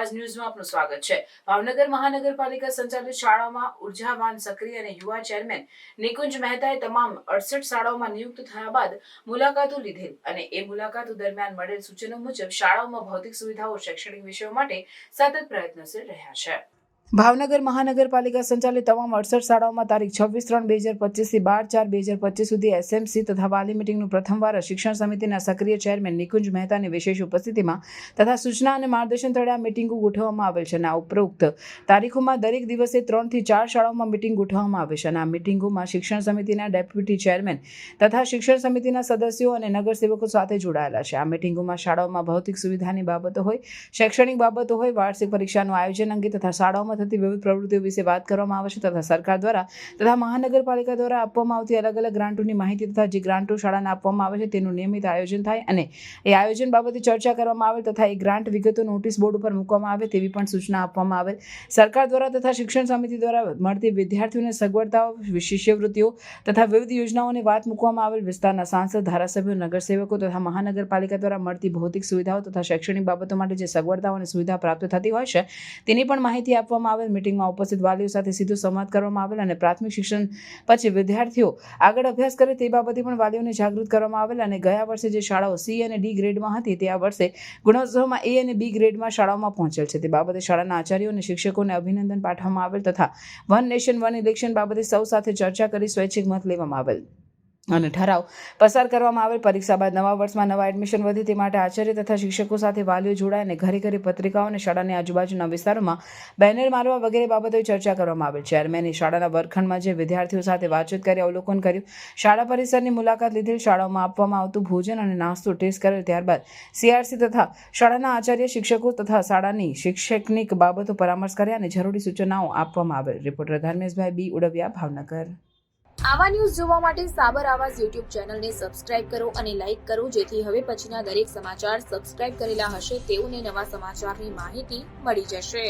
આવાજ ન્યૂઝમાં આપનું સ્વાગત છે। ભાવનગર મહાનગરપાલિકા સંચાલિત શાળાઓમાં ઉર્જાવાન સક્રિય અને યુવા ચેરમેન નિકુંજ મહેતાએ તમામ 68 શાળાઓમાં નિયુક્ત થયા બાદ મુલાકાતો લીધેલ અને એ મુલાકાતો દરમિયાન મળેલ સૂચનો મુજબ શાળાઓમાં ભૌતિક સુવિધાઓ શૈક્ષણિક વિષયો માટે સતત પ્રયત્નશીલ રહ્યા છે। ભાવનગર મહાનગરપાલિકા સંચાલિત તમામ 68 શાળાઓમાં તારીખ 26/3/2025 થી 12/4/2025 સુધી એસએમસી તથા વાલી મીટિંગનું પ્રથમવાર શિક્ષણ સમિતિના સક્રિય ચેરમેન નિકુંજ મહેતાની વિશેષ ઉપસ્થિતિમાં તથા સૂચના અને માર્ગદર્શન તળે આ મીટિંગો ગોઠવવામાં આવેલ છે અને આ ઉપરોક્ત તારીખોમાં દરેક દિવસે 3 થી 4 શાળાઓમાં મીટિંગ ગોઠવવામાં આવે છે અને આ મીટિંગોમાં શિક્ષણ સમિતિના ડેપ્યુટી ચેરમેન તથા શિક્ષણ સમિતિના સદસ્યો અને નગરસેવકો સાથે જોડાયેલા છે। આ મીટિંગોમાં શાળાઓમાં ભૌતિક સુવિધાની બાબતો હોય, શૈક્ષણિક બાબતો હોય, વાર્ષિક પરીક્ષાનું આયોજન અંગે તથા શાળાઓમાં થતી વિવિધ પ્રવૃત્તિઓ વિશે વાત કરવામાં આવે છે તથા સરકાર દ્વારા તથા મહાનગરપાલિકા દ્વારા આપવામાં આવતી અલગ અલગ ગ્રાન્ટોની માહિતી તથા જે ગ્રાન્ટો શાળાને આપવામાં આવે છે તેનું નિયમિત આયોજન થાય અને એ આયોજન બાબતે ચર્ચા કરવામાં આવે તથા એ ગ્રાન્ટ વિગતો નોટિસ બોર્ડ ઉપર મૂકવામાં આવે તેવી પણ સૂચના આપવામાં આવે। સરકાર દ્વારા તથા શિક્ષણ સમિતિ દ્વારા મળતી વિદ્યાર્થીઓને સગવડતાઓ, શિષ્યવૃત્તિઓ તથા વિવિધ યોજનાઓની વાત મૂકવામાં આવેલ। વિસ્તારના સાંસદ, ધારાસભ્યો, નગરસેવકો તથા મહાનગરપાલિકા દ્વારા મળતી ભૌતિક સુવિધાઓ તથા શૈક્ષણિક બાબતો માટે જે સગવડતાઓ અને સુવિધા પ્રાપ્ત થતી હોય છે તેની પણ માહિતી આપવામાં આવેલ। મીટિંગમાં ઉપસ્થિત વાલીઓ સાથે સીધો સંવાદ કરવામાં આવેલ અને પ્રાથમિક શિક્ષણ પછી વિદ્યાર્થીઓ આગળ અભ્યાસ કરે તે બાબતે પણ વાલીઓને જાગૃત કરવામાં આવેલ અને ગયા વર્ષે જે શાળાઓ સી અને ડી ગ્રેડમાં હતી તે આ વર્ષે ગુણોત્સવમાં એ અને બી ગ્રેડમાં શાળાઓમાં પહોંચેલ છે તે બાબતે શાળાના આચાર્યો અને શિક્ષકોને અભિનંદન પાઠવવામાં આવેલ તથા વન નેશન વન ઇલેક્શન બાબતે સૌ સાથે ચર્ચા કરી સ્વૈચ્છિક મત લેવામાં આવેલ અને ઠરાવ પસાર કરવામાં આવેલ। પરીક્ષા બાદ નવા વર્ષમાં નવા એડમિશન વધે તે માટે આચાર્ય તથા શિક્ષકો સાથે વાલીઓ જોડાય અને ઘરે ઘરે પત્રિકાઓ અને શાળાની આજુબાજુના વિસ્તારોમાં બેનર મારવા વગેરે બાબતોએ ચર્ચા કરવામાં આવેલ। ચેરમેને શાળાના વર્ગખંડમાં જે વિદ્યાર્થીઓ સાથે વાતચીત કરી અવલોકન કર્યું, શાળા પરિસરની મુલાકાત લીધેલ, શાળાઓમાં આપવામાં આવતું ભોજન અને નાસ્તો ટેસ્ટ કરેલ, ત્યારબાદ સીઆરસી તથા શાળાના આચાર્ય, શિક્ષકો તથા શાળાની શૈક્ષણિક બાબતો પરામર્શ કર્યા અને જરૂરી સૂચનાઓ આપવામાં આવેલ। રિપોર્ટર ધર્મેશભાઈ બી ઉડવિયા, ભાવનગર। આવા ન્યૂઝ જોવા માટે સાબર આવાજ યુટ્યુબ ચેનલને સબસ્ક્રાઇબ કરો અને લાઇક કરો જેથી હવે પછીના દરેક સમાચાર સબસ્ક્રાઇબ કરેલા હશે તેઓને નવા સમાચારની માહિતી મળી જશે।